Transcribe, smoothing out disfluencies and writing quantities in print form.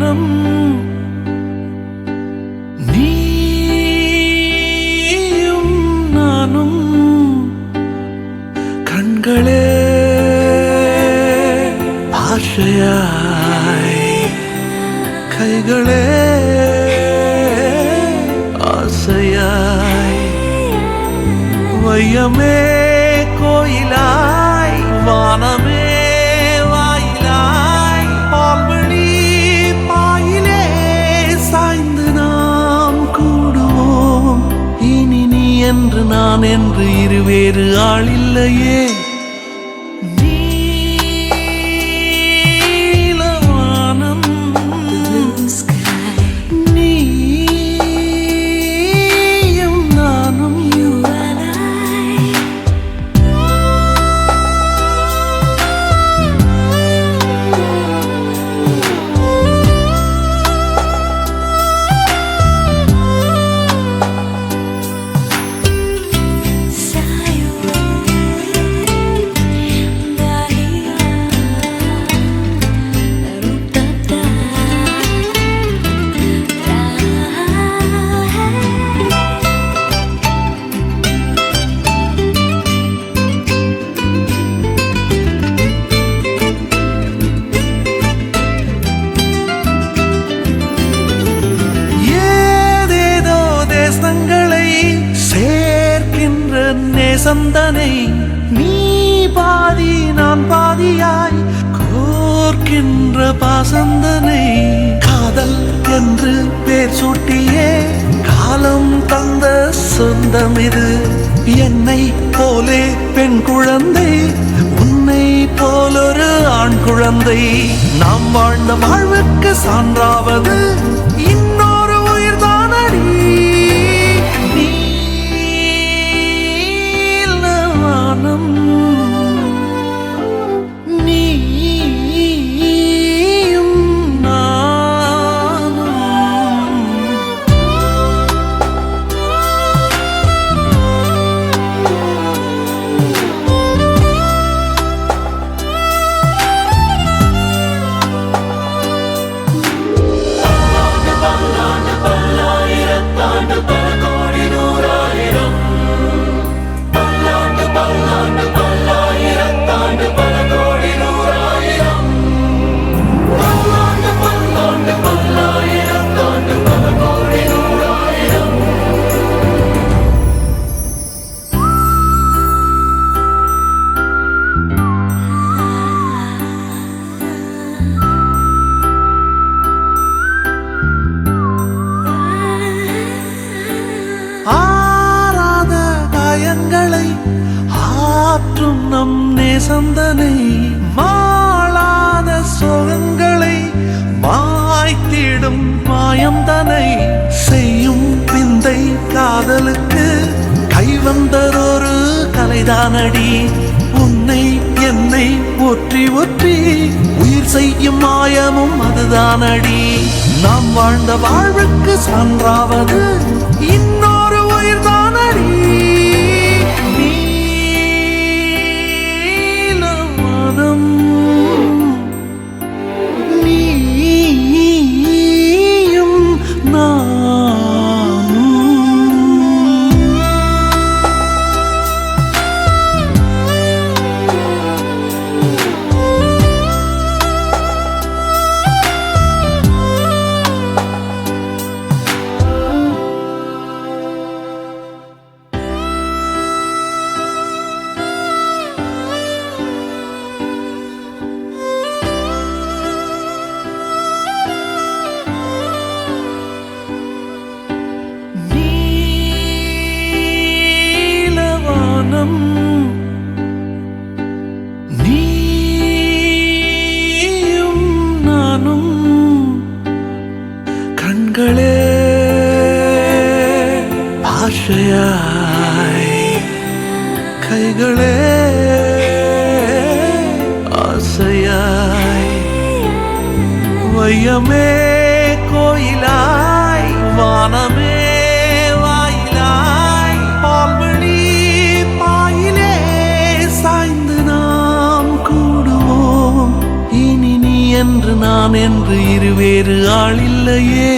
வானம் நீயும் நானும் கண்களே ஆசையாய் கைகளே ஆசையாய் வையமே கோயிலாய் வானமே வாயிலாய் பால்வழி பாயிலே சாய்ந்து நாம் கூடுவோம் இனி நீ என்று நான் என்று இருவேறு ஆளில்லையே சந்தனை நீ பாதி நான் பாதியாய் கோர்க்கின்ற பாசந்தனை காதல் என்று பேர் சூட்டியே காலம் தந்த சொந்தம் இது என்னை போலே பெண் குழந்தை உன்னை போலொரு ஆண் குழந்தை நாம் வாழ்ந்த வாழ்வுக்கு சான்றாவது இன்னொரு உயிர்தானடி நீயும் நானும் பல்லாயிரத்தாண்டு பல கோடி நூறாயிரம் பல்லாண்டு பல்லாயிரத்தாண்டு பல கோடி நூறாயிரம் பல்லாண்டு பல்லாயிரத்தாண்டு பல கோடி நூறாயிரம் ஆராத காயங்களை ஆற்றும் நம் நேசந்தனை மாளாத சோகங்களை மாய்த்திடும் மாயந்தனை செய்யும் பிந்தை காதலுக்கு கைவந்ததொரு கலைதானடி உன்னை என்னை ஒற்றி ஒற்றி உயிர் செய்யும் மாயமும் அதுதானடி நாம் வாழ்ந்த வாழ்வுக்கு சான்றாவது இன்னொரு உயிர்தானடி நீயும் நானும் நீயும் நானும் கண்களே ஆசையாய் கைகளே ஆசையாய் வையமே கோயிலாய் வானமே வாயிலாய் பால்வழி பாயிலே சாய்ந்து நாம் கூடுவோம் இனி நீ என்று நான் என்று இருவேறு ஆள் இல்லையே.